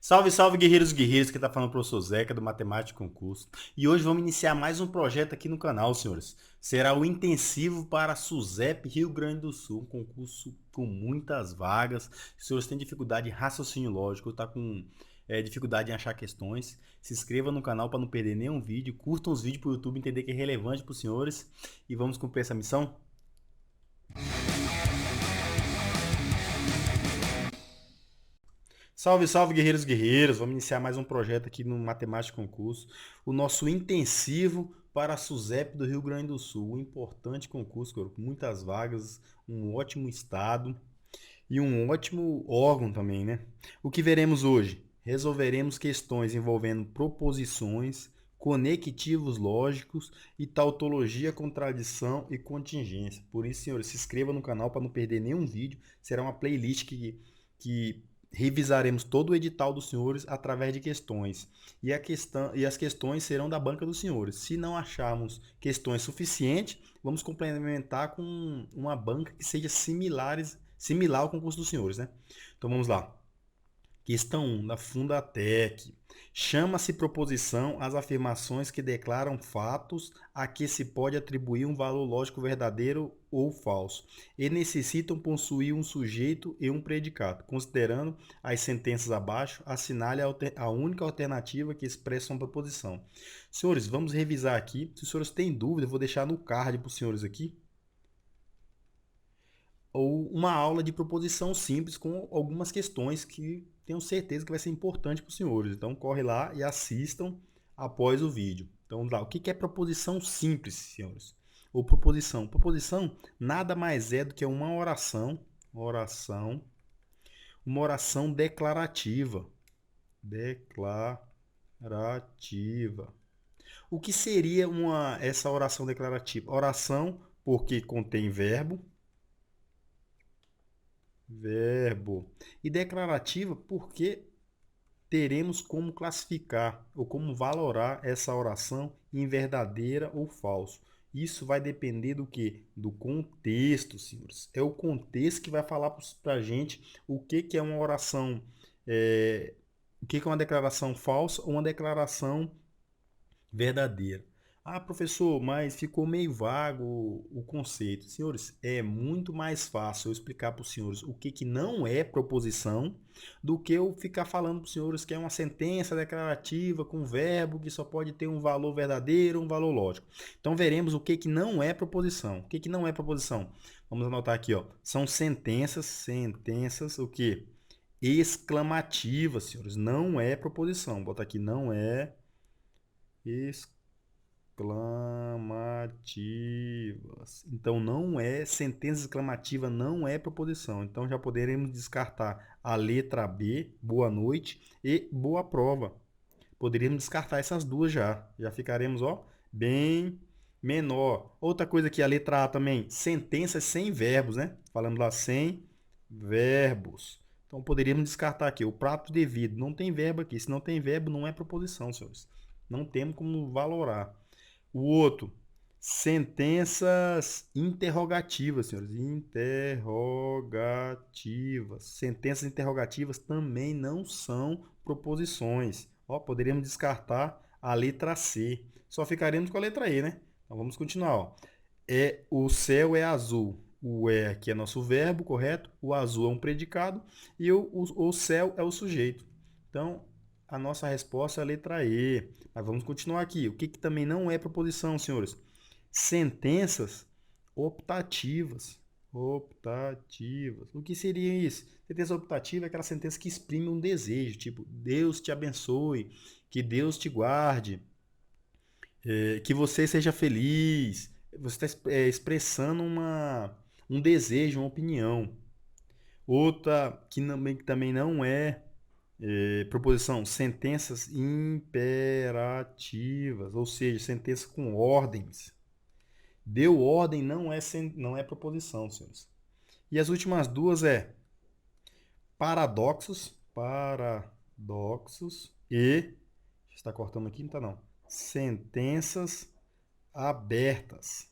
Salve, salve, guerreiros e guerreiras, que tá falando o professor Zeca do Matemática Concurso. E hoje vamos iniciar mais um projeto aqui no canal, senhores. Será o intensivo para a SUSEP Rio Grande do Sul, um concurso com muitas vagas. Se os senhores têm dificuldade em raciocínio lógico, tá com dificuldade em achar questões, se inscreva no canal para não perder nenhum vídeo, curtam os vídeos para o YouTube entender que é relevante para os senhores e vamos cumprir essa missão? Salve, salve, guerreiros e guerreiras! Vamos iniciar mais um projeto aqui no Matemática Concurso. O nosso intensivo para a SUSEP do Rio Grande do Sul. Um importante concurso, com muitas vagas, um ótimo estado e um ótimo órgão também, né? O que veremos hoje? Resolveremos questões envolvendo proposições, conectivos lógicos e tautologia, contradição e contingência. Por isso, senhores, se inscreva no canal para não perder nenhum vídeo. Será uma playlist que revisaremos todo o edital dos senhores através de questões. E as questões serão da banca dos senhores. Se não acharmos questões suficientes, vamos complementar com uma banca que seja similar ao concurso dos senhores, né? Então vamos lá. Questão 1 da Fundatec. Chama-se proposição as afirmações que declaram fatos a que se pode atribuir um valor lógico verdadeiro ou falso e necessitam possuir um sujeito e um predicado. Considerando as sentenças abaixo, assinale a única alternativa que expressa uma proposição. Senhores, vamos revisar aqui. Se os senhores têm dúvida, eu vou deixar no card para os senhores aqui ou uma aula de proposição simples com algumas questões que tenho certeza que vai ser importante para os senhores. Então corre lá e assistam após o vídeo. Então vamos lá. O que é proposição simples, senhores? Ou proposição? Proposição nada mais é do que uma oração declarativa. Declarativa. O que seria essa oração declarativa? Oração porque contém verbo. E declarativa porque teremos como classificar ou como valorar essa oração em verdadeira ou falso. Isso vai depender do que? Do contexto, senhores. É o contexto que vai falar para a gente o que é uma oração, o que é uma declaração falsa ou uma declaração verdadeira. Ah, professor, mas ficou meio vago o conceito. Senhores, é muito mais fácil eu explicar para os senhores o que não é proposição do que eu ficar falando para os senhores que é uma sentença declarativa com verbo que só pode ter um valor verdadeiro, um valor lógico. Então veremos o que não é proposição. O que não é proposição? Vamos anotar aqui, ó. São sentenças, o que? Exclamativas, senhores. Não é proposição. Bota aqui, não é exclamativas. Então não é sentença exclamativa, não é proposição. Então já poderemos descartar a letra B, boa noite, e boa prova. Poderíamos descartar essas duas já. Já ficaremos, ó, bem menor. Outra coisa aqui, a letra A também, sentenças sem verbos, né? Falando lá sem verbos. Então poderíamos descartar aqui o prato devido. Não tem verbo aqui. Se não tem verbo, não é proposição, senhores. Não temos como valorar. O outro, sentenças interrogativas, senhores. Interrogativas. Sentenças interrogativas também não são proposições. Ó, poderíamos descartar a letra C. Só ficaremos com a letra E, né? Então vamos continuar. Ó. O céu é azul. O é aqui é nosso verbo, correto? O azul é um predicado e o céu é o sujeito. Então, a nossa resposta é a letra E. Mas vamos continuar aqui. O que também não é proposição, senhores? Sentenças optativas. Optativas. O que seria isso? Sentença optativa é aquela sentença que exprime um desejo, tipo, Deus te abençoe, que Deus te guarde, que você seja feliz. Você está expressando um desejo, uma opinião. Outra que também não é proposição, sentenças imperativas, ou seja, sentença com ordens. Deu ordem não é proposição, senhores. E as últimas duas é paradoxos e, está cortando aqui, não está não, sentenças abertas.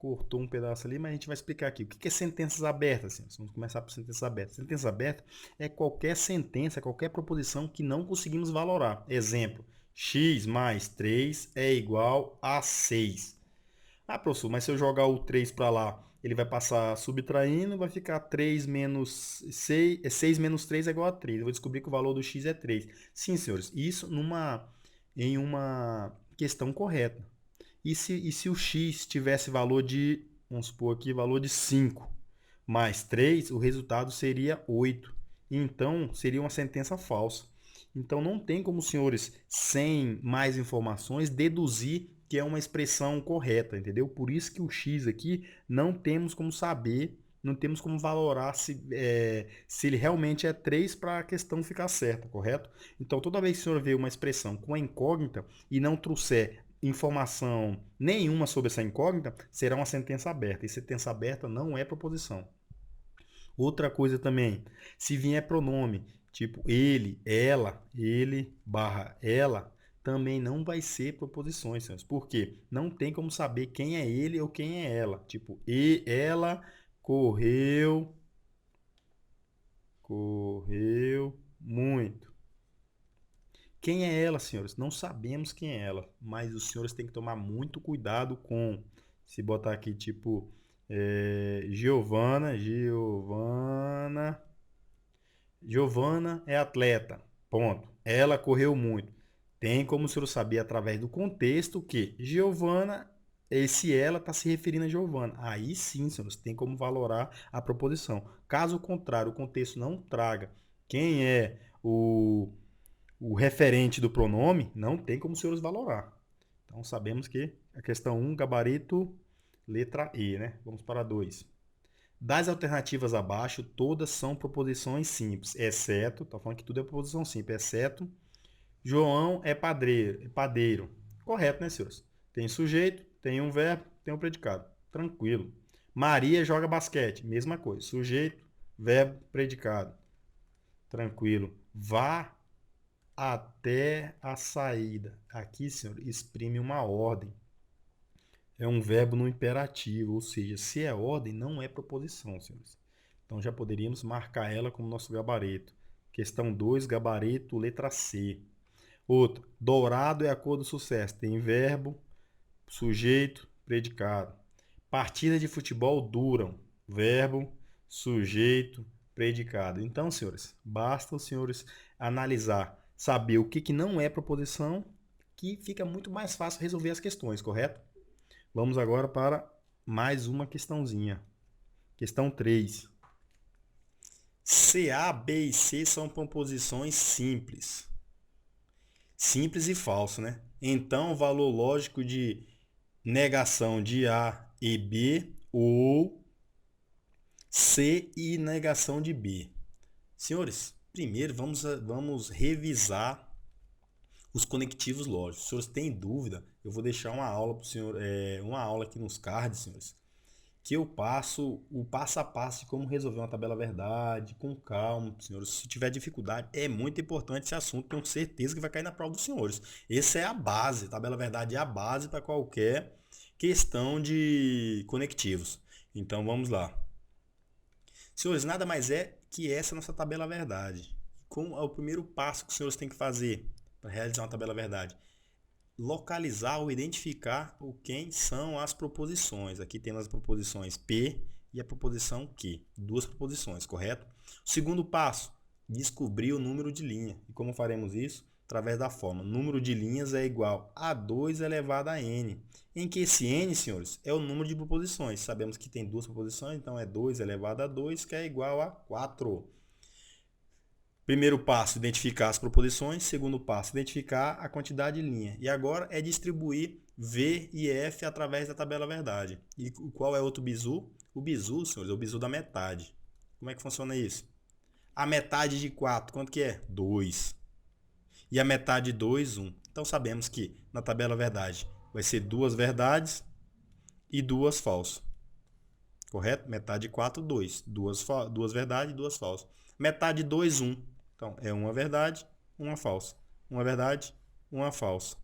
cortou um pedaço ali, mas a gente vai explicar aqui. O que é sentenças abertas? Assim? Vamos começar por sentenças abertas. Sentença aberta é qualquer sentença, qualquer proposição que não conseguimos valorar. Exemplo, x mais 3 é igual a 6. Ah, professor, mas se eu jogar o 3 para lá, ele vai passar subtraindo, vai ficar 3 menos 6, 6 menos 3 é igual a 3. Eu vou descobrir que o valor do x é 3. Sim, senhores, isso em uma questão correta. E se o x tivesse valor de, vamos supor aqui, valor de 5 mais 3, o resultado seria 8. Então, seria uma sentença falsa. Então, não tem como os senhores, sem mais informações, deduzir que é uma expressão correta, entendeu? Por isso que o x aqui não temos como saber, não temos como valorar se ele realmente é 3 para a questão ficar certa, correto? Então, toda vez que o senhor vê uma expressão com a incógnita e não trouxer informação nenhuma sobre essa incógnita, será uma sentença aberta. E sentença aberta não é proposição. Outra coisa também, se vier pronome, tipo ele barra ela, também não vai ser proposições, senhores. Por quê? Não tem como saber quem é ele ou quem é ela. Tipo, e ela correu muito. Quem é ela, senhores? Não sabemos quem é ela, mas os senhores têm que tomar muito cuidado com, se botar aqui tipo, Giovana é atleta, ponto. Ela correu muito. Tem como o senhor saber através do contexto que Giovana, esse ela está se referindo a Giovana. Aí sim, senhores, tem como valorar a proposição. Caso contrário, o contexto não traga quem é o referente do pronome, não tem como os senhores valorar. Então sabemos que a questão 1, gabarito, letra E, né? Vamos para 2. Das alternativas abaixo, todas são proposições simples, exceto, tá falando que tudo é proposição simples, exceto João é padeiro. Correto, né, senhores? Tem sujeito, tem um verbo, tem um predicado. Tranquilo. Maria joga basquete, mesma coisa. Sujeito, verbo, predicado. Tranquilo. Vá até a saída. Aqui, senhor, exprime uma ordem. É um verbo no imperativo, ou seja, se é ordem, não é proposição, senhores. Então já poderíamos marcar ela como nosso gabarito. Questão 2, gabarito, letra C. Outro, dourado é a cor do sucesso. Tem verbo, sujeito, predicado. Partida de futebol duram. Verbo, sujeito, predicado. Então, senhores, basta os senhores analisar, saber o que não é proposição, que fica muito mais fácil resolver as questões, correto? Vamos agora para mais uma questãozinha. Questão 3. C, A, B e C são proposições simples. Simples e falso, né? Então, o valor lógico de negação de A e B ou C e negação de B. Senhores, primeiro vamos revisar os conectivos lógicos. Se os senhores têm dúvida, eu vou deixar uma aula para o senhor, uma aula aqui nos cards, senhores, que eu passo o passo a passo de como resolver uma tabela verdade, com calma, senhores. Se tiver dificuldade, é muito importante esse assunto, tenho certeza que vai cair na prova dos senhores. Essa é a base, tabela verdade é a base para qualquer questão de conectivos. Então vamos lá. Senhores, nada mais é que essa nossa tabela verdade. Como é o primeiro passo que os senhores têm que fazer para realizar uma tabela verdade? Localizar ou identificar quem são as proposições. Aqui temos as proposições P e a proposição Q. Duas proposições, correto? O segundo passo, descobrir o número de linha. E como faremos isso? Através da fórmula. Número de linhas é igual a 2 elevado a n. Em que esse n, senhores, é o número de proposições. Sabemos que tem duas proposições, então é 2 elevado a 2, que é igual a 4. Primeiro passo, identificar as proposições. Segundo passo, identificar a quantidade de linha. E agora é distribuir V e F através da tabela verdade. E qual é outro bizu? O bizu, senhores, é o bizu da metade. Como é que funciona isso? A metade de 4, quanto que é? 2. E a metade de 2, 1. Então sabemos que na tabela verdade vai ser duas verdades e duas falsas. Correto? Metade de 4, 2. Duas verdades e duas falsas. Metade de 2, 1. Então, é uma verdade, uma falsa. Uma verdade, uma falsa.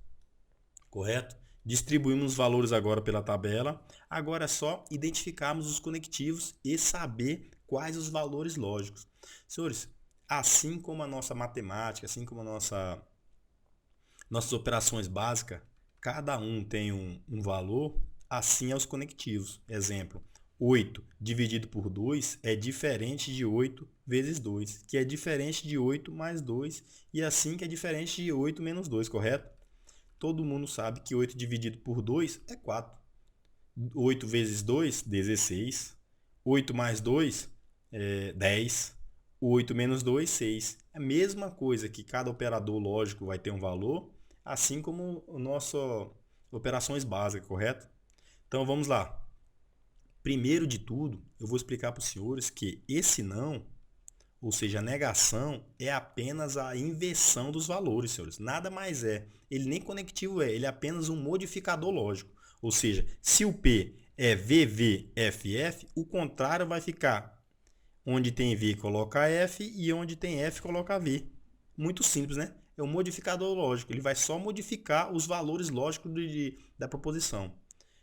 Correto? Distribuímos os valores agora pela tabela. Agora é só identificarmos os conectivos e saber quais os valores lógicos. Senhores, assim como a nossa matemática, assim como nossas operações básicas, cada um tem um valor, assim é os conectivos. Exemplo, 8 dividido por 2 é diferente de 8 vezes 2, que é diferente de 8 mais 2, e assim que é diferente de 8 menos 2, correto? Todo mundo sabe que 8 dividido por 2 é 4. 8 vezes 2, 16. 8 mais 2 é 10. 8 menos 2, 6. É a mesma coisa que cada operador lógico vai ter um valor, assim como o nosso operações básicas, correto? Então vamos lá. Primeiro de tudo, eu vou explicar para os senhores que esse não, ou seja, a negação, é apenas a inversão dos valores, senhores. Nada mais é. Ele nem conectivo é, ele é apenas um modificador lógico. Ou seja, se o P é VVFF, o contrário vai ficar onde tem V coloca F e onde tem F coloca V. Muito simples, né? É um modificador lógico. Ele vai só modificar os valores lógicos da proposição.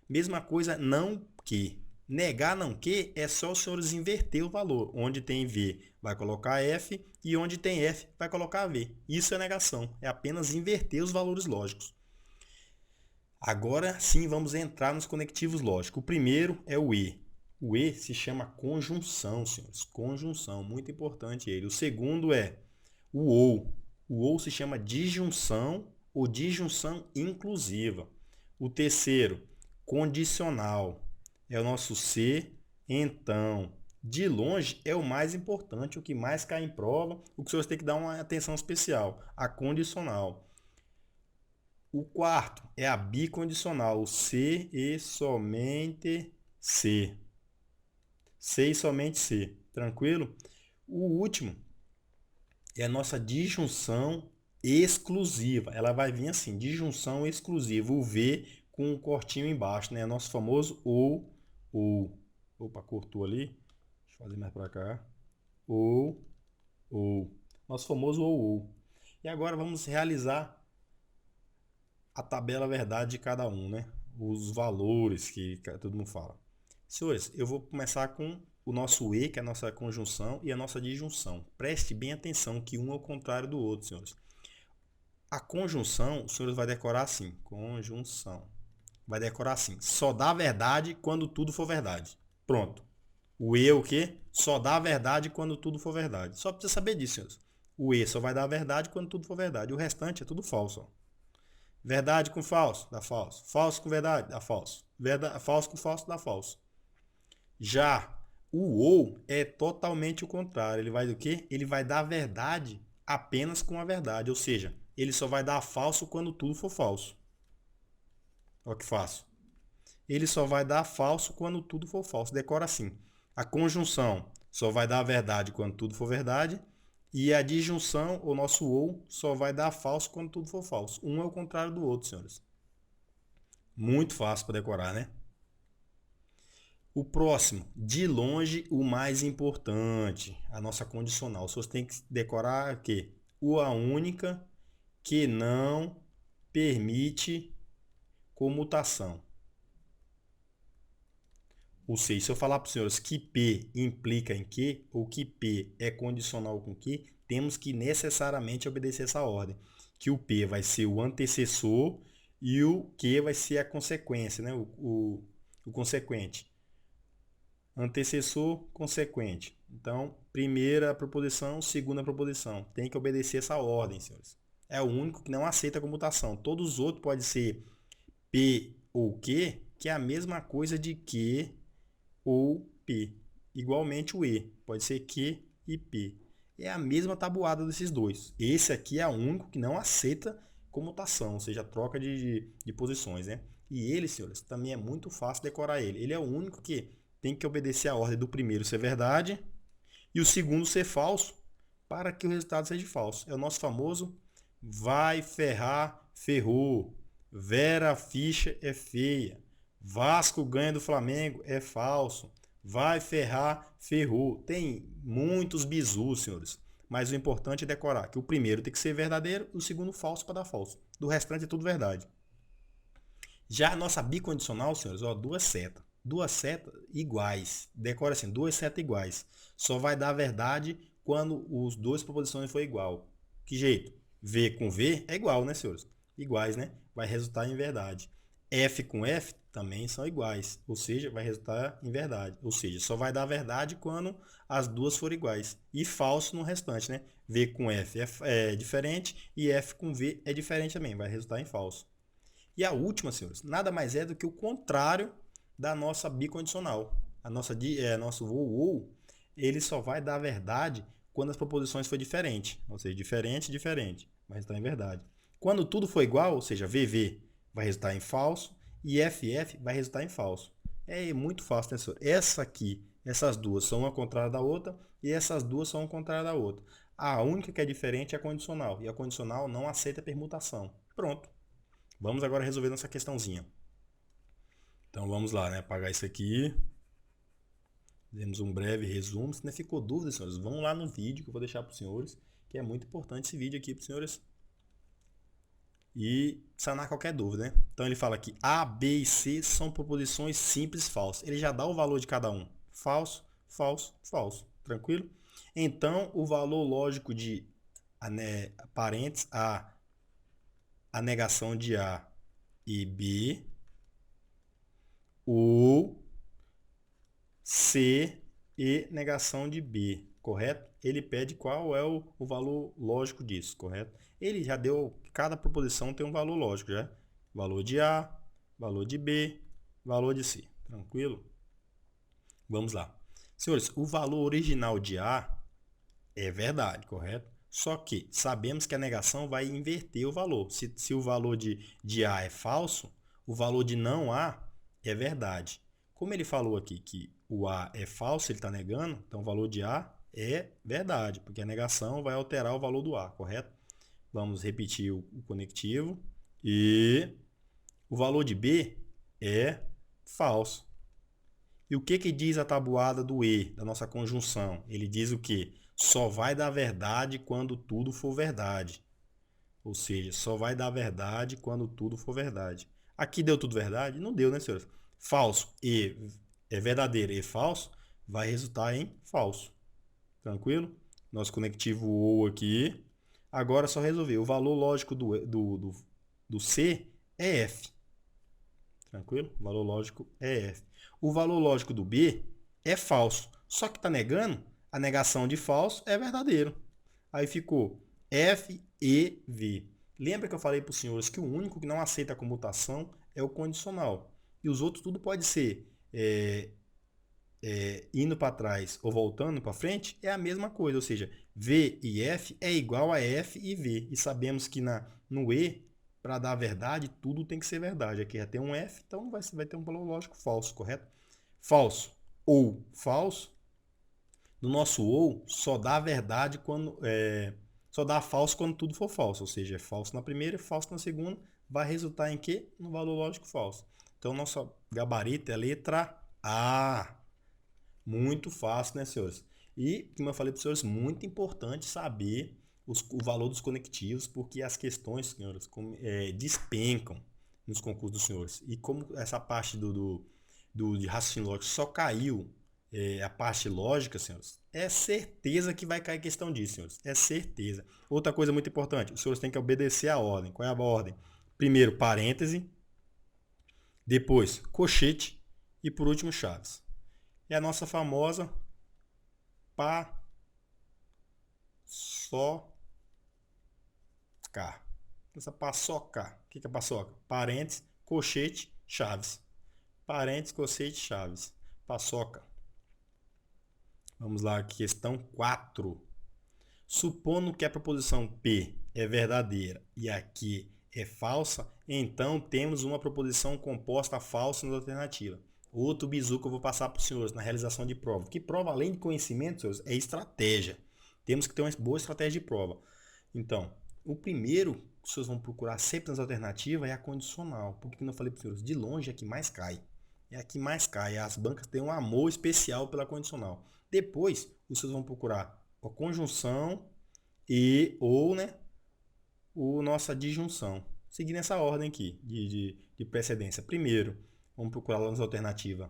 Mesma coisa, não que. Negar não que é só os senhores inverter o valor. Onde tem V vai colocar F e onde tem F vai colocar V. Isso é negação. É apenas inverter os valores lógicos. Agora sim vamos entrar nos conectivos lógicos. O primeiro é o E. O E se chama conjunção, senhores. Conjunção, muito importante ele. O segundo é o OU. O OU se chama disjunção ou disjunção inclusiva. O terceiro, condicional. É o nosso se, então. De longe é o mais importante, o que mais cai em prova, o que os senhores têm que dar uma atenção especial, a condicional. O quarto é a bicondicional, o se e somente se. Se e somente se, tranquilo? O último é a nossa disjunção exclusiva. Ela vai vir assim, disjunção exclusiva, o V com um cortinho embaixo, né? Nosso famoso ou. Opa, cortou ali. Deixa eu fazer mais para cá. Ou. Nosso famoso ou. E agora vamos realizar a tabela verdade de cada um, né? Os valores que todo mundo fala. Senhores, eu vou começar com o nosso E, que é a nossa conjunção, e a nossa disjunção. Preste bem atenção que um é o contrário do outro, senhores. A conjunção, os senhores vai decorar assim. Conjunção. Vai decorar assim. Só dá verdade quando tudo for verdade. Pronto. O E é o quê? Só dá verdade quando tudo for verdade. Só precisa saber disso, senhores. O E só vai dar verdade quando tudo for verdade. O restante é tudo falso. Ó. Verdade com falso, dá falso. Falso com verdade, dá falso. Falso com falso, dá falso. Já o ou é totalmente o contrário. Ele vai do quê? Ele vai dar verdade apenas com a verdade. Ou seja, ele só vai dar falso quando tudo for falso. Olha que fácil. Ele só vai dar falso quando tudo for falso. Decora assim. A conjunção só vai dar verdade quando tudo for verdade. E a disjunção, o nosso ou, só vai dar falso quando tudo for falso. Um é o contrário do outro, senhores. Muito fácil para decorar, né? O próximo, de longe, o mais importante, a nossa condicional. Os senhores têm que decorar o quê? O a única que não permite comutação. Ou seja, se eu falar para os senhores que P implica em que, ou que P é condicional com que, temos que necessariamente obedecer essa ordem. Que o P vai ser o antecessor e o Q vai ser a consequência, né? o consequente. Antecessor, consequente. Então, primeira proposição, segunda proposição. Tem que obedecer essa ordem, senhores. É o único que não aceita comutação. Todos os outros podem ser P ou Q, que é a mesma coisa de Q ou P. Igualmente o E, pode ser Q e P. É a mesma tabuada desses dois. Esse aqui é o único que não aceita comutação, ou seja, troca de posições, né? E ele, senhores, também é muito fácil decorar ele. Ele é o único que tem que obedecer a ordem do primeiro ser verdade e o segundo ser falso para que o resultado seja falso. É o nosso famoso vai ferrar, ferrou. Vera Ficha é feia. Vasco ganha do Flamengo é falso. Vai ferrar, ferrou. Tem muitos bizus, senhores. Mas o importante é decorar que o primeiro tem que ser verdadeiro e o segundo falso para dar falso. Do restante é tudo verdade. Já a nossa bicondicional, senhores, ó, duas setas. Duas setas iguais. Decora assim, duas setas iguais. Só vai dar a verdade quando os duas proposições for igual. Que jeito? V com V é igual, né, senhores? Iguais, né? Vai resultar em verdade. F com F também são iguais, ou seja, vai resultar em verdade. Ou seja, só vai dar verdade quando as duas forem iguais. E falso no restante, né? V com F é diferente e F com V é diferente também, vai resultar em falso. E a última, senhores, nada mais é do que o contrário da nossa bicondicional. Nosso ou, ele só vai dar verdade quando as proposições for diferente. Ou seja, diferente, diferente. Vai resultar em verdade. Quando tudo for igual, ou seja, VV vai resultar em falso e FF vai resultar em falso. É muito fácil, né, senhor? Essa aqui, essas duas são uma contrária da outra e essas duas são uma contrária da outra. A única que é diferente é a condicional. E a condicional não aceita permutação. Pronto. Vamos agora resolver nossa questãozinha. Então vamos lá, né? Apagar isso aqui. Fizemos um breve resumo. Se não ficou dúvida, senhores, vão lá no vídeo que eu vou deixar para os senhores, que é muito importante esse vídeo aqui para os senhores. E sanar qualquer dúvida, né? Então ele fala que A, B e C são proposições simples falsas. Ele já dá o valor de cada um. Falso, falso, falso. Tranquilo? Então o valor lógico de parênteses a negação de A e B, ou C e negação de B, correto? Ele pede qual é o valor lógico disso, correto? Ele já deu, cada proposição tem um valor lógico, já. Valor de A, valor de B, valor de C, tranquilo? Vamos lá. Senhores, o valor original de A é verdade, correto? Só que sabemos que a negação vai inverter o valor. Se o valor de A é falso, o valor de não A é verdade. Como ele falou aqui que o A é falso, ele está negando, então o valor de A é verdade, porque a negação vai alterar o valor do A, correto? Vamos repetir o conectivo. E o valor de B é falso. E o que diz a tabuada do E, da nossa conjunção? Ele diz o quê? Só vai dar verdade quando tudo for verdade. Ou seja, só vai dar verdade quando tudo for verdade. Aqui deu tudo verdade? Não deu, né, senhores? Falso e é verdadeiro e falso vai resultar em falso. Tranquilo? Nosso conectivo OU aqui. Agora é só resolver. O valor lógico do C é F. Tranquilo? O valor lógico é F. O valor lógico do B é falso. Só que está negando, a negação de falso é verdadeiro. Aí ficou F, E, V. Lembra que eu falei para os senhores que o único que não aceita a comutação é o condicional. E os outros tudo pode ser indo para trás ou voltando para frente, é a mesma coisa. Ou seja, V e F é igual a F e V. E sabemos que no E, para dar a verdade, tudo tem que ser verdade. Aqui já tem um F, então vai ter um valor lógico falso, correto? Falso ou falso. No nosso ou, só dá a verdade quando... só dá falso quando tudo for falso. Ou seja, é falso na primeira e falso na segunda. Vai resultar em quê? No valor lógico falso. Então, nosso gabarito é a letra A. Muito fácil, né, senhores? E, como eu falei para os senhores, muito importante saber o valor dos conectivos, porque as questões, senhores, despencam nos concursos dos senhores. E como essa parte de raciocínio lógico só caiu a parte lógica, senhores, é certeza que vai cair questão disso, senhores. É certeza. Outra coisa muito importante, os senhores têm que obedecer a ordem. Qual é a ordem? Primeiro, parêntese, depois, colchete e, por último, chaves. É a nossa famosa paçoca. Essa paçoca. O que é paçoca? Parênteses, colchete, chaves. Parênteses, colchete, chaves. Paçoca. Vamos lá, questão 4. Supondo que a proposição P é verdadeira e aqui é falsa, então temos uma proposição composta falsa na alternativa. Outro bizu que eu vou passar para os senhores na realização de prova. Que prova, além de conhecimento, senhores, é estratégia. Temos que ter uma boa estratégia de prova. Então, o primeiro que os senhores vão procurar sempre nas alternativas é a condicional. Porque, como eu falei para os senhores, de longe é a que mais cai. É a que mais cai. As bancas têm um amor especial pela condicional. Depois, os senhores vão procurar a conjunção ou nossa disjunção. Seguindo essa ordem aqui de de precedência. Primeiro, vamos procurar lá nas alternativas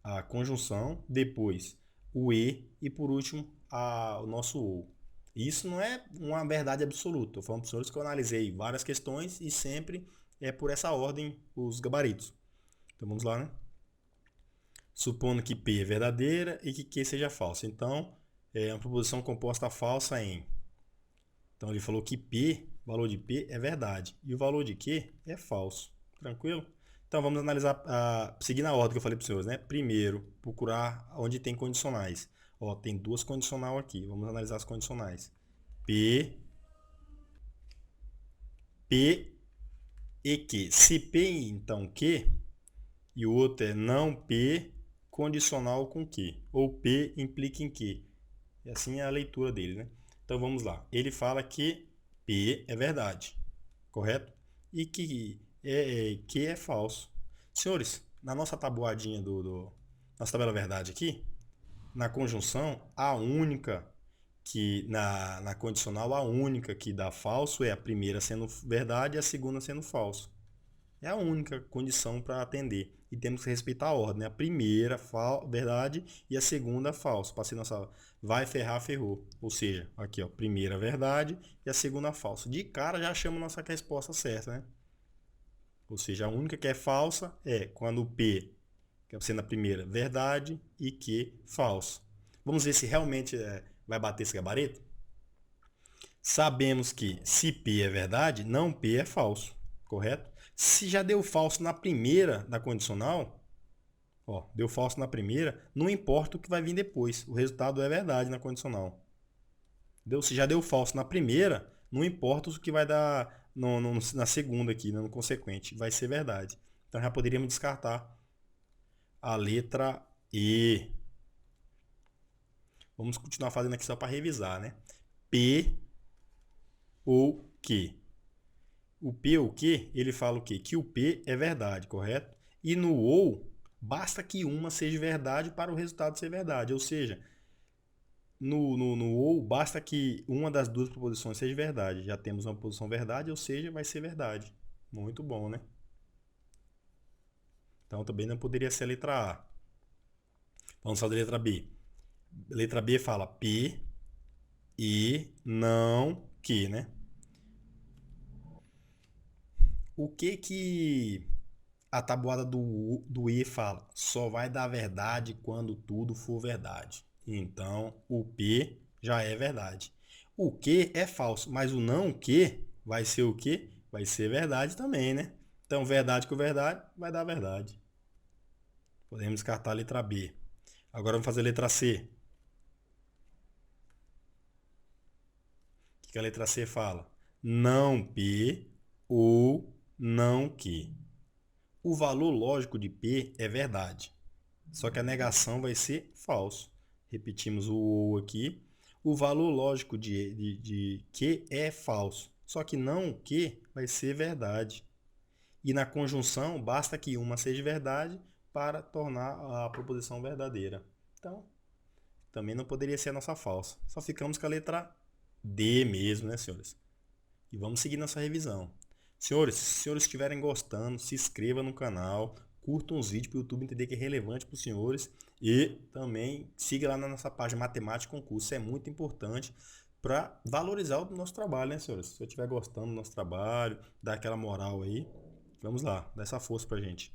a conjunção, depois o e por último o nosso ou. Isso não é uma verdade absoluta. Estou falando para os senhores que eu analisei várias questões e sempre é por essa ordem os gabaritos. Então vamos lá, né? Supondo que P é verdadeira e que Q seja falsa. Então, é uma proposição composta falsa em. Então ele falou que P, o valor de P é verdade e o valor de Q é falso. Tranquilo? Então vamos analisar, seguindo a ordem que eu falei para os senhores, né? Primeiro, procurar onde tem condicionais. Ó, tem duas condicional aqui. Vamos analisar as condicionais. P e Q. Se P então Q e o outro é não P condicional com Q, ou P implica em Q. E assim é a leitura dele, né? Então vamos lá. Ele fala que P é verdade, correto? E que Q é falso. Senhores, na nossa tabuadinha nossa tabela verdade aqui, na conjunção, a única que na condicional, a única que dá falso é a primeira sendo verdade e a segunda sendo falso. É a única condição para atender. E temos que respeitar a ordem, né? A primeira verdade e a segunda falso. Passei nossa vai ferrar, ferrou. Ou seja, aqui ó, primeira verdade e a segunda falso. De cara já achamos nossa resposta certa, né? Ou seja, a única que é falsa é quando o P, que é sendo a primeira, verdade e Q falso. Vamos ver se realmente vai bater esse gabarito? Sabemos que se P é verdade, não P é falso, correto? Se já deu falso na primeira da condicional, ó, deu falso na primeira, não importa o que vai vir depois, o resultado é verdade na condicional. Se já deu falso na primeira, não importa o que vai dar na segunda aqui, no consequente, vai ser verdade. Então já poderíamos descartar a letra E. Vamos continuar fazendo aqui só para revisar, né? P ou Q. O P ou Q, ele fala o quê? Que o P é verdade, correto? E no ou, basta que uma seja verdade para o resultado ser verdade. Ou seja, no ou, basta que uma das duas proposições seja verdade. Já temos uma posição verdade, ou seja, vai ser verdade. Muito bom, né? Então também não poderia ser a letra A. Vamos fazer a letra B. A letra B fala P e não Q, né? O que a tabuada do E fala? Só vai dar verdade quando tudo for verdade. Então, o P já é verdade. O Q é falso, mas o não Q vai ser o quê? Vai ser verdade também, né? Então, verdade com verdade vai dar verdade. Podemos descartar a letra B. Agora vamos fazer a letra C. O que a letra C fala? Não P ou não Q. O valor lógico de P é verdade. Só que a negação vai ser falso. Repetimos o ou aqui. O valor lógico de Q é falso. Só que não Q vai ser verdade. E na conjunção, basta que uma seja verdade para tornar a proposição verdadeira. Então, também não poderia ser a nossa falsa. Só ficamos com a letra D mesmo, né, senhores? E vamos seguir nossa revisão. Senhores, se os senhores estiverem gostando, se inscreva no canal, curtam os vídeos para o YouTube entender que é relevante para os senhores e também siga lá na nossa página Matemática Concurso. Isso é muito importante para valorizar o nosso trabalho, né, senhores? Se você estiver gostando do nosso trabalho, dá aquela moral aí, vamos lá, dá essa força para a gente.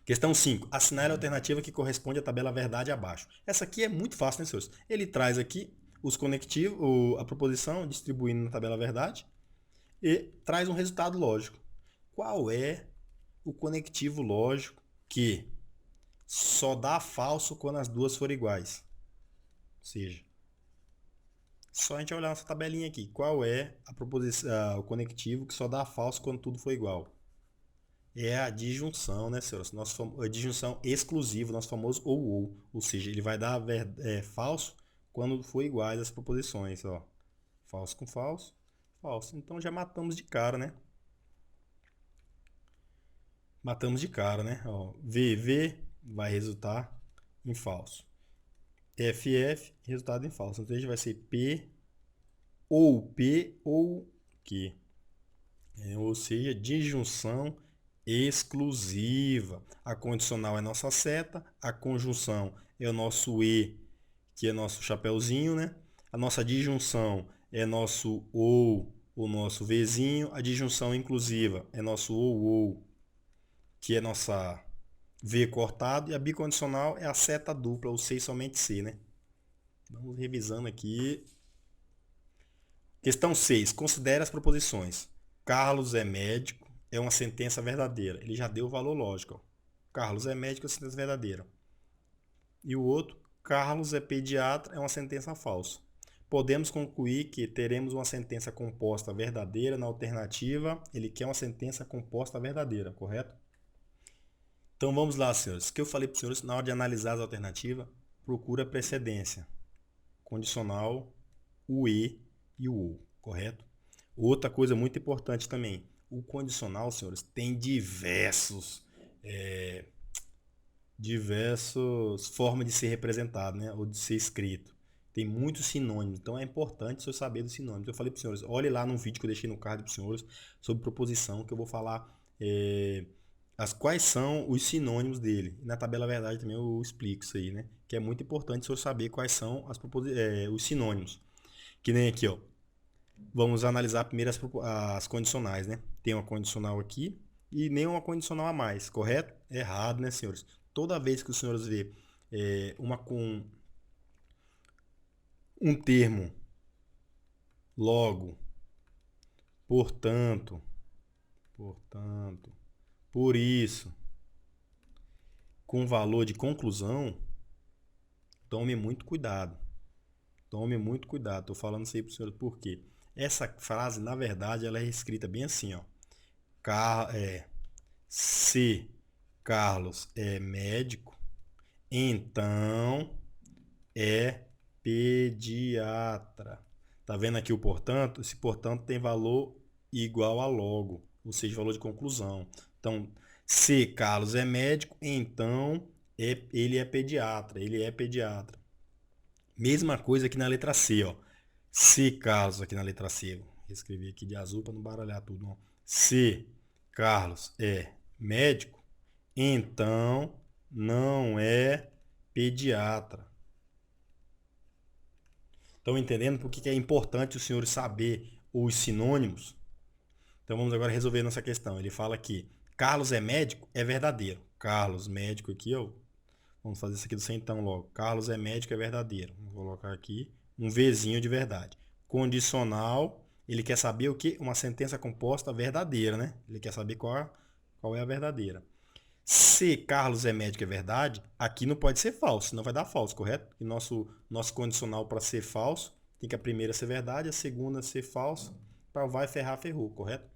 Questão 5. Assinale a alternativa que corresponde à tabela verdade abaixo. Essa aqui é muito fácil, né, senhores? Ele traz aqui os conectivos, a proposição, distribuindo na tabela verdade, e traz um resultado lógico. Qual é o conectivo lógico que só dá falso quando as duas forem iguais? Ou seja, só a gente olhar nessa tabelinha aqui. Qual é a proposição, o conectivo que só dá falso quando tudo for igual? É a disjunção, né, senhores? A disjunção exclusiva, nosso famoso ou. Ou seja, ele vai dar falso quando for iguais as proposições. Ó. Falso com falso, falso. Então já matamos de cara, né? Matamos de cara, né? Ó, VV vai resultar em falso. FF, resultado em falso. Então a gente vai ser P ou Q. Ou seja, disjunção exclusiva. A condicional é nossa seta, a conjunção é o nosso E, que é nosso chapeuzinho, né? A nossa disjunção é nosso ou, o nosso Vzinho. A disjunção inclusiva é nosso ou, que é nossa V cortado. E a bicondicional é a seta dupla, o C e somente C, né? Vamos revisando aqui. Questão 6. Considere as proposições. Carlos é médico é uma sentença verdadeira. Ele já deu o valor lógico. Ó. Carlos é médico é uma sentença verdadeira. E o outro, Carlos é pediatra é uma sentença falsa. Podemos concluir que teremos uma sentença composta verdadeira na alternativa. Ele quer uma sentença composta verdadeira, correto? Então vamos lá, senhores. O que eu falei para os senhores, na hora de analisar as alternativas, procura precedência. Condicional, o E e o ou, correto? Outra coisa muito importante também, o condicional, senhores, tem diversas formas de ser representado, né? Ou de ser escrito. Tem muitos sinônimos, então é importante você saber dos sinônimos. Eu falei para os senhores, olhe lá no vídeo que eu deixei no card para os senhores sobre proposição, que eu vou falar quais são os sinônimos dele. Na tabela verdade também eu explico isso aí, né? Que é muito importante o senhor saber quais são os sinônimos. Que nem aqui, ó. Vamos analisar primeiro as condicionais, né? Tem uma condicional aqui e nem uma condicional a mais, correto? Errado, né, senhores? Toda vez que os senhores vê um termo, logo, portanto, por isso, com valor de conclusão, tome muito cuidado. Tome muito cuidado. Estou falando isso aí para os senhores por quê? Essa frase, na verdade, ela é escrita bem assim, ó. Se Carlos é médico, então é pediatra. Tá vendo aqui o portanto? Esse portanto tem valor igual a logo, ou seja, valor de conclusão. Então, se Carlos é médico, então ele é pediatra. Ele é pediatra. Mesma coisa aqui na letra C, ó. Se Carlos, aqui na letra C, vou escrever aqui de azul para não baralhar tudo, não. Se Carlos é médico, então não é pediatra. Estão entendendo por que é importante os senhores saber os sinônimos? Então vamos agora resolver nossa questão. Ele fala que Carlos é médico, é verdadeiro. Carlos, médico aqui, ó. Vamos fazer isso aqui do centão logo. Carlos é médico, é verdadeiro. Vou colocar aqui um Vzinho de verdade. Condicional, ele quer saber o que? Uma sentença composta verdadeira, né? Ele quer saber qual é a verdadeira. Se Carlos é médico é verdade, aqui não pode ser falso, senão vai dar falso, correto? E nosso condicional para ser falso, tem que a primeira ser verdade, a segunda ser falso, para vai ferrar, ferrou, correto?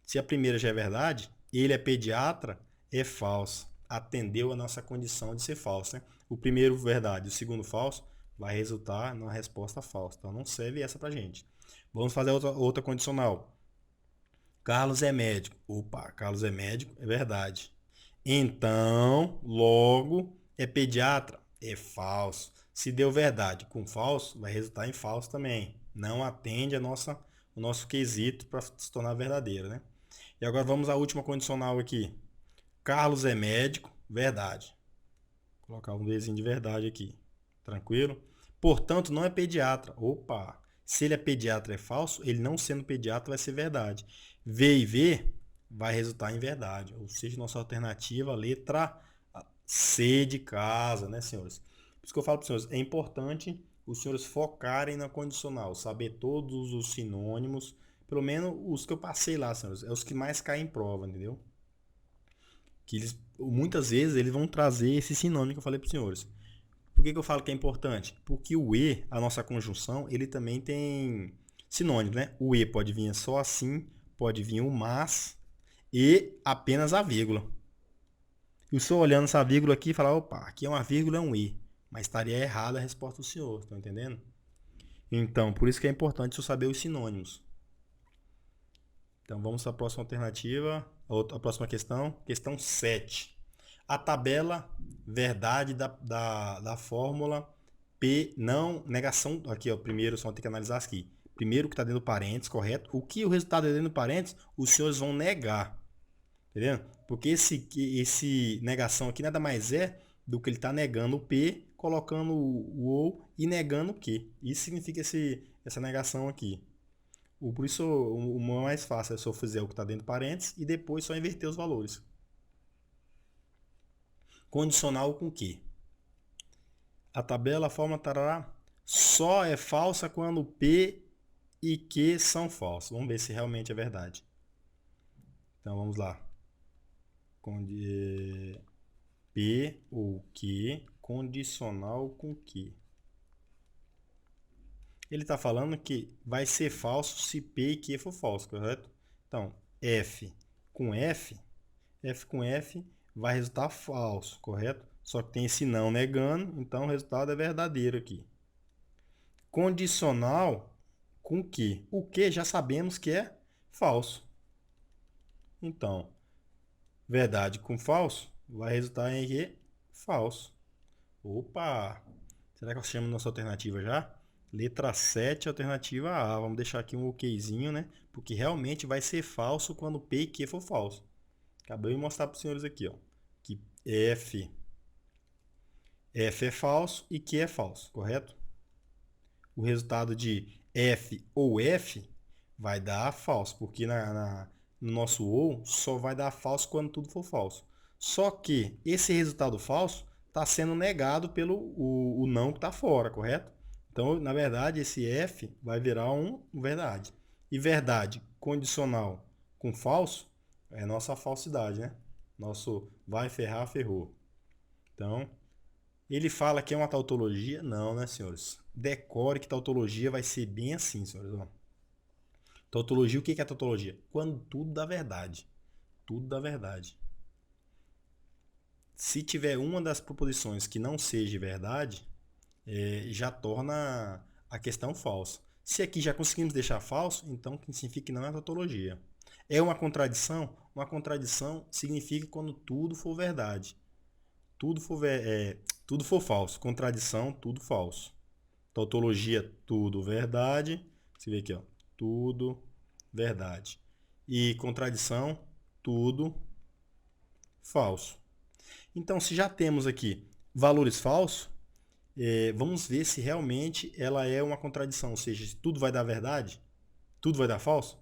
Se a primeira já é verdade, ele é pediatra, é falso. Atendeu a nossa condição de ser falso, né? O primeiro verdade, o segundo falso, vai resultar numa resposta falsa. Então não serve essa pra gente. Vamos fazer outra condicional. Carlos é médico. Opa, Carlos é médico, é verdade. Então, logo, é pediatra? É falso. Se deu verdade com falso, vai resultar em falso também. Não atende o nosso quesito para se tornar verdadeiro, né? E agora vamos à última condicional aqui. Carlos é médico, verdade. Vou colocar um Vzinho de verdade aqui. Tranquilo? Portanto, não é pediatra. Opa! Se ele é pediatra é falso, ele não sendo pediatra vai ser verdade. V e V vai resultar em verdade. Ou seja, nossa alternativa, letra C de casa, né, senhores? Por isso que eu falo para os senhores, é importante os senhores focarem na condicional, saber todos os sinônimos, pelo menos os que eu passei lá, senhores, é os que mais caem em prova, entendeu? Que muitas vezes eles vão trazer esse sinônimo que eu falei para os senhores. Por que eu falo que é importante? Porque o E, a nossa conjunção, ele também tem sinônimo, né? O E pode vir só assim, pode vir o mas e apenas a vírgula. Eu estou olhando essa vírgula aqui e falar, opa, aqui é uma vírgula, é um E. Mas estaria errada a resposta do senhor, estão entendendo? Então, por isso que é importante eu saber os sinônimos. Então, vamos para a próxima alternativa, a próxima questão, questão 7. A tabela verdade da fórmula P, não, negação, aqui ó, primeiro só tem que analisar aqui. Primeiro que está dentro do parênteses, correto? O que o resultado é dentro do parênteses, os senhores vão negar. Entendeu? Porque esse negação aqui nada mais é do que ele está negando o P, colocando o ou e negando o Q. Isso significa essa negação aqui. Por isso, o mais fácil é só fazer o que está dentro do parênteses e depois só inverter os valores. Condicional com que? A tabela, a forma, tarará, só é falsa quando P e Q são falsos. Vamos ver se realmente é verdade. Então, vamos lá. P ou Q, condicional com que? Ele está falando que vai ser falso se P e Q for falso, correto? Então, F com F vai resultar falso, correto? Só que tem esse não negando, então o resultado é verdadeiro aqui. Condicional com que? O que já sabemos que é falso. Então, verdade com falso vai resultar em que? Falso. Opa! Será que nós chamamos nossa alternativa já? Letra 7, alternativa A. Vamos deixar aqui um okzinho, né? Porque realmente vai ser falso quando P e Q for falso. Acabei de mostrar para os senhores aqui, ó, que F é falso e Q é falso, correto? O resultado de F ou F vai dar falso, porque no nosso ou só vai dar falso quando tudo for falso. Só que esse resultado falso está sendo negado pelo o não que está fora, correto? Então, na verdade, esse F vai virar um verdade. E verdade condicional com falso é nossa falsidade, né? Nosso vai ferrar, ferrou. Então, ele fala que é uma tautologia? Não, né, senhores? Decore que tautologia vai ser bem assim, senhores. Ó. Tautologia, o que é tautologia? Quando tudo dá verdade. Tudo dá verdade. Se tiver uma das proposições que não seja verdade, já torna a questão falsa. Se aqui já conseguimos deixar falso, então significa que não é tautologia. É uma contradição? Uma contradição significa quando tudo for verdade. Tudo for falso. Contradição, tudo falso. Tautologia, tudo verdade. Você vê aqui, ó, tudo verdade. E contradição, tudo falso. Então, se já temos aqui valores falsos, vamos ver se realmente ela é uma contradição. Ou seja, se tudo vai dar verdade, tudo vai dar falso?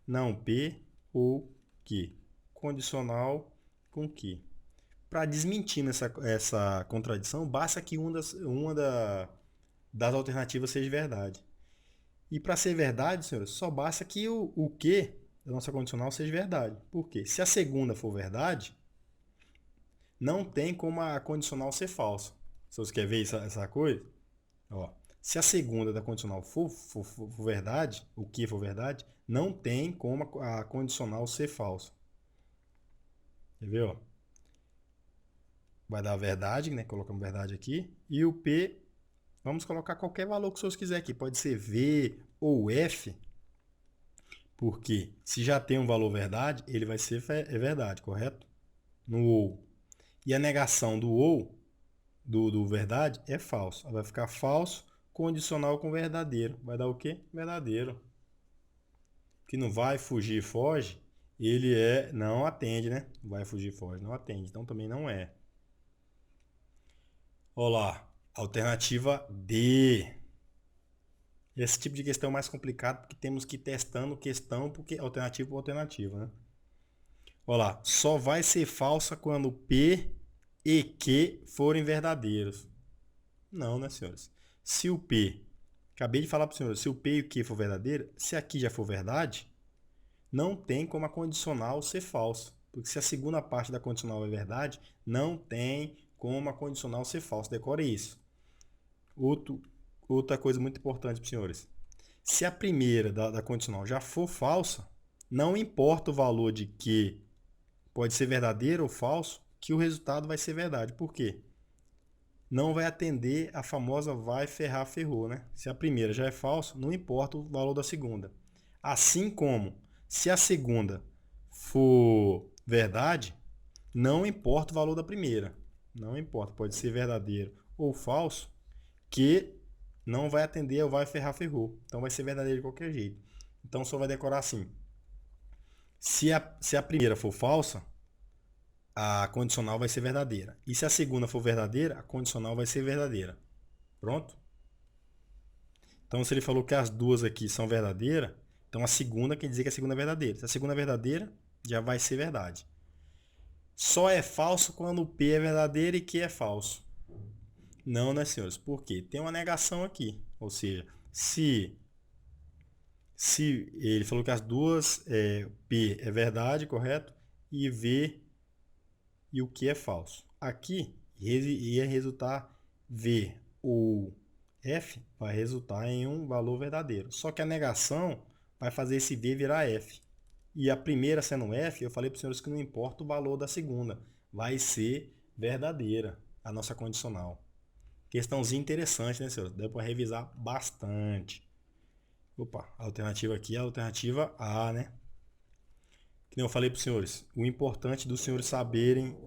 Não, P ou Q. Condicional com que. Para desmentir essa contradição, basta que uma das alternativas seja verdade. E para ser verdade, senhores, só basta que o que da nossa condicional seja verdade. Por quê? Se a segunda for verdade, não tem como a condicional ser falsa. Se você quer ver essa coisa, ó, se a segunda da condicional for verdade, o que for verdade, não tem como a condicional ser falsa. Quer ver? Ó? Vai dar a verdade, né? Colocamos verdade aqui. E o P, vamos colocar qualquer valor que o senhor quiser aqui. Pode ser V ou F. Porque se já tem um valor verdade, ele vai ser verdade, correto? No ou. E a negação do ou, do verdade, é falso. Vai ficar falso, condicional com verdadeiro. Vai dar o quê? Verdadeiro. Que não vai fugir, foge, ele não atende, né? Vai fugir, foge, não atende. Então também não é. Olá, alternativa D. Esse tipo de questão é mais complicado porque temos que ir testando questão porque alternativa por alternativa, né? Olha lá, só vai ser falsa quando P e Q forem verdadeiros. Não, né, senhores? Se o P, acabei de falar para os senhores, se o P e o Q for verdadeiro, se aqui já for verdade, não tem como a condicional ser falsa. Porque se a segunda parte da condicional é verdade, não tem como a condicional ser falsa. Decore isso. Outra coisa muito importante para os senhores. Se a primeira da condicional já for falsa, não importa o valor de que pode ser verdadeiro ou falso, que o resultado vai ser verdade. Por quê? Não vai atender a famosa vai ferrar, ferrou, né? Se a primeira já é falsa, não importa o valor da segunda. Assim como, se a segunda for verdade, não importa o valor da primeira. Não importa, pode ser verdadeiro ou falso, que não vai atender ao vai ferrar, ferrou. Então vai ser verdadeiro de qualquer jeito. Então só vai decorar assim. Se a primeira for falsa, a condicional vai ser verdadeira. E se a segunda for verdadeira, a condicional vai ser verdadeira. Pronto? Então, se ele falou que as duas aqui são verdadeiras, então a segunda quer dizer que a segunda é verdadeira. Se a segunda é verdadeira, já vai ser verdade. Só é falso quando P é verdadeiro e Q é falso. Não, né, senhores? Por quê? Tem uma negação aqui. Ou seja, se ele falou que as duas, P é verdade, correto? E V e o Q é falso. Aqui ia resultar V ou F vai resultar em um valor verdadeiro. Só que a negação vai fazer esse V virar F. E a primeira sendo F, eu falei para os senhores que não importa o valor da segunda. Vai ser verdadeira a nossa condicional. Questãozinha interessante, né, senhores? Deu para revisar bastante. Opa, a alternativa aqui é a alternativa A, né? Que nem eu falei para os senhores, o importante dos senhores saberem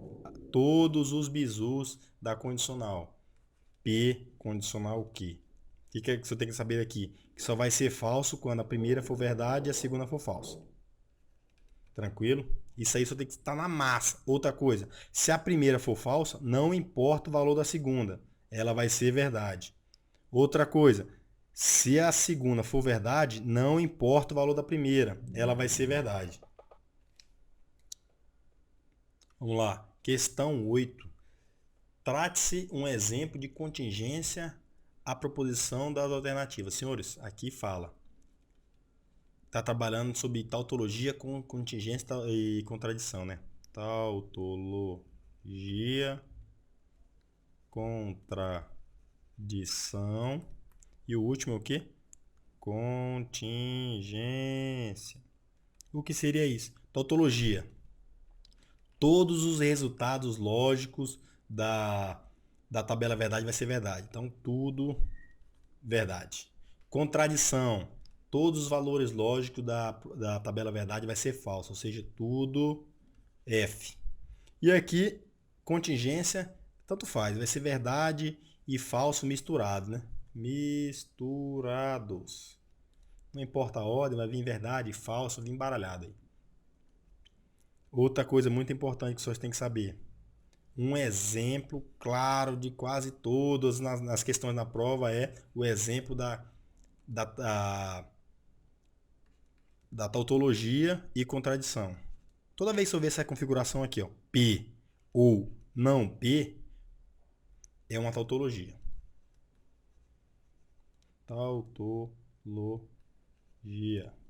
todos os bizus da condicional. P, condicional Q. O que é que você tem que saber aqui? Que só vai ser falso quando a primeira for verdade e a segunda for falsa. Tranquilo? Isso aí só tem que estar na massa. Outra coisa, se a primeira for falsa, não importa o valor da segunda. Ela vai ser verdade. Outra coisa, se a segunda for verdade, não importa o valor da primeira. Ela vai ser verdade. Vamos lá. Questão 8. Trate-se um exemplo de contingência à proposição das alternativas. Senhores, aqui fala. Está trabalhando sobre tautologia com contingência e contradição, né? Tautologia, contradição. E o último é o quê? Contingência. O que seria isso? Tautologia. Todos os resultados lógicos da tabela verdade vai ser verdade. Então, tudo verdade. Contradição. Todos os valores lógicos da tabela verdade vai ser falso. Ou seja, tudo F. E aqui, contingência, tanto faz. Vai ser verdade e falso misturado, né? Misturados. Não importa a ordem, vai vir verdade, falso, vir embaralhado aí. Outra coisa muito importante que vocês têm que saber. Um exemplo claro de quase todas nas questões da prova é o exemplo da tautologia e contradição. Toda vez que eu ver essa configuração aqui, ó, P ou não P, é uma tautologia. Tautologia,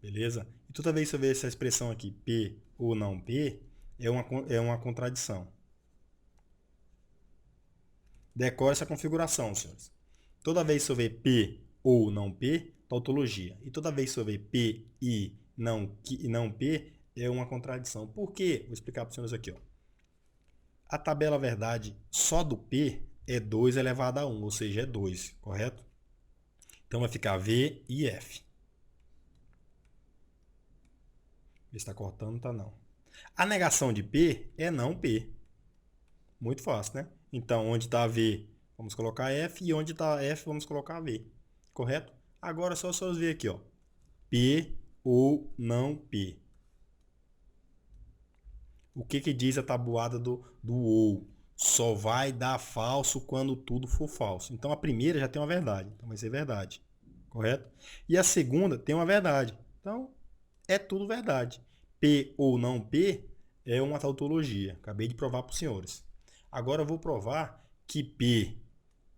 beleza? E toda vez que eu ver essa expressão aqui, P ou não P, é uma contradição. Decore essa configuração, senhores. Toda vez que eu ver P ou não P, tautologia. E toda vez que eu ver P e não P, é uma contradição. Por quê? Vou explicar para os senhores aqui. Ó. A tabela verdade só do P é 2 elevado a 1, ou seja, é 2, correto? Então vai ficar V e F. Está cortando, não está não. A negação de P é não P. Muito fácil, né? Então, onde está V, vamos colocar F. E onde está F, vamos colocar V. Correto? Agora é só vocês ver aqui, ó. P ou não P. O que diz a tabuada do ou? Só vai dar falso quando tudo for falso. Então, a primeira já tem uma verdade. Então, vai ser verdade. Correto? E a segunda tem uma verdade. Então, é tudo verdade. P ou não P é uma tautologia. Acabei de provar para os senhores. Agora eu vou provar que P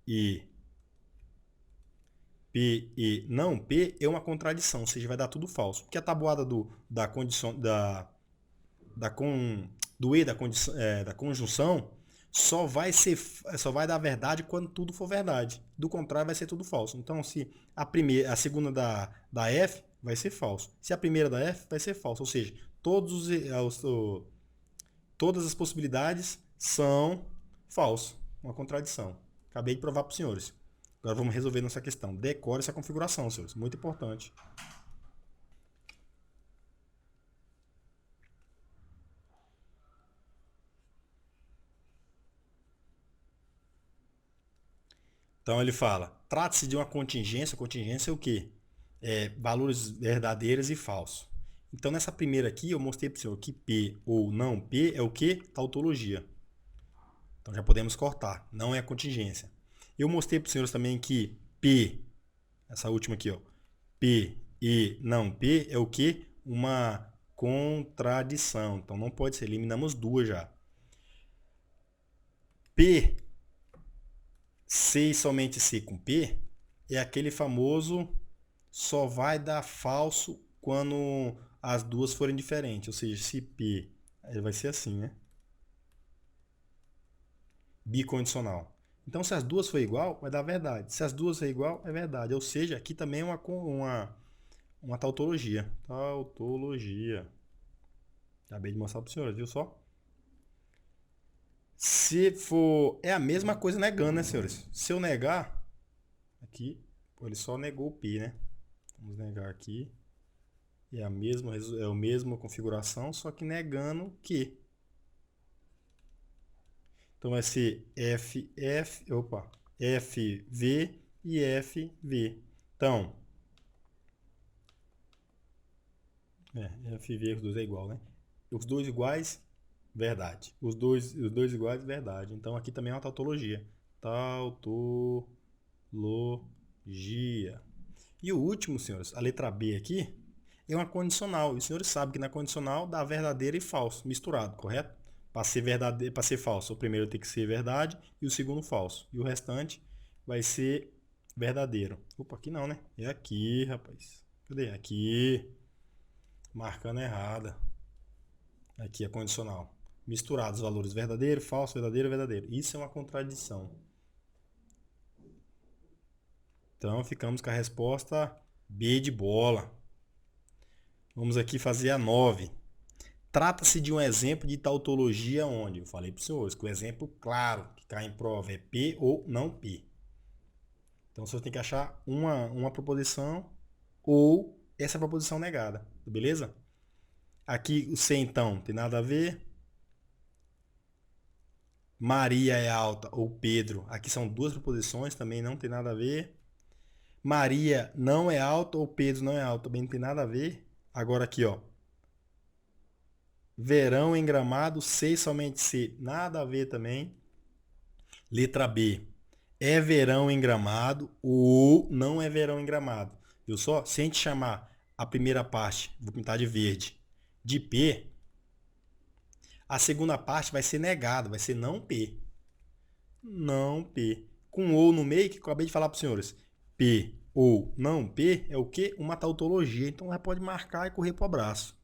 e não P é uma contradição, ou seja, vai dar tudo falso. Porque a tabuada do E da conjunção só vai dar verdade quando tudo for verdade. Do contrário, vai ser tudo falso. Então, se a segunda da F vai ser falso. Se a primeira da F vai ser falso. Ou seja, todas as possibilidades são falsas. Uma contradição. Acabei de provar para os senhores. Agora vamos resolver nossa questão. Decore essa configuração, senhores. Muito importante. Então ele fala, trata-se de uma contingência. Contingência é o quê? Valores verdadeiros e falsos. Então, nessa primeira aqui, eu mostrei para o senhor que P ou não P é o que? Tautologia. Então, já podemos cortar. Não é a contingência. Eu mostrei para os senhores também que P, essa última aqui, ó, P e não P é o que? Uma contradição. Então, não pode ser. Eliminamos duas já. P, C e somente C com P, é aquele famoso só vai dar falso quando as duas forem diferentes. Ou seja, se P, aí vai ser assim, né? Bicondicional. Então, se as duas for igual, vai dar verdade. Se as duas for igual, é verdade. Ou seja, aqui também é uma tautologia. Tautologia. Acabei de mostrar para os senhores, viu só? Se for... É a mesma coisa negando, né, senhores? Se eu negar... Aqui, ele só negou o P, né? Vamos negar aqui. É a mesma configuração, só que negando Q. Então vai ser FV e FV. Então, FV, os dois é igual, né? Os dois iguais, verdade. Os dois iguais, verdade. Então aqui também é uma tautologia. Tautologia. E o último, senhores, a letra B aqui, é uma condicional. E os senhores sabem que na condicional dá verdadeiro e falso, misturado, correto? Para ser verdadeiro, para ser falso, o primeiro tem que ser verdade e o segundo falso. E o restante vai ser verdadeiro. Opa, aqui não, né? É aqui, rapaz. Cadê? Aqui. Marcando errada. Aqui é condicional. Misturados os valores verdadeiro, falso, verdadeiro, verdadeiro. Isso é uma contradição. Então ficamos com a resposta B de bola. Vamos aqui fazer a 9. Trata-se de um exemplo de tautologia onde? Eu falei para os senhores que o exemplo claro que cai em prova é P ou não P. Então você tem que achar uma proposição ou essa proposição negada, beleza? Aqui o C então tem nada a ver. Maria é alta ou Pedro, aqui são duas proposições, também não tem nada a ver. Maria não é alta ou Pedro não é alto, também não tem nada a ver. Agora aqui, ó. Verão em Gramado, C somente C, nada a ver também. Letra B. É verão em Gramado ou não é verão em Gramado. Viu só? Se a gente chamar a primeira parte, vou pintar de verde, de P, a segunda parte vai ser negada, vai ser não P. Não P. Com ou no meio, que eu acabei de falar para os senhores. P ou não P é o quê? Uma tautologia. Então, já pode marcar e correr para o abraço.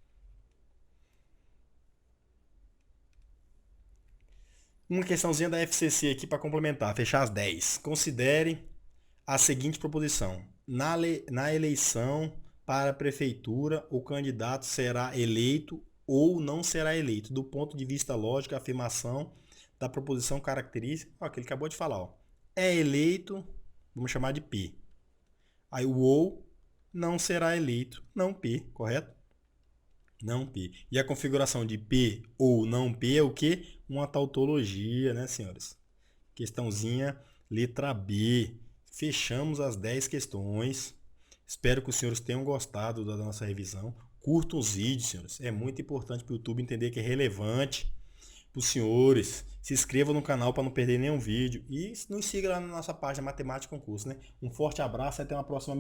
Uma questãozinha da FCC aqui para complementar, fechar as 10. Considere a seguinte proposição. Na eleição para a prefeitura, o candidato será eleito ou não será eleito. Do ponto de vista lógico, a afirmação da proposição característica, ó, que ele acabou de falar, ó, é eleito, vamos chamar de P. Aí o ou não será eleito, não P, correto? Não P. E a configuração de P ou não P é o quê? Uma tautologia, né, senhores? Questãozinha, letra B. Fechamos as 10 questões. Espero que os senhores tenham gostado da nossa revisão. Curtam os vídeos, senhores. É muito importante para o YouTube entender que é relevante para os senhores. Se inscrevam no canal para não perder nenhum vídeo. E nos siga lá na nossa página Matemática Concurso, né? Um forte abraço e até uma próxima.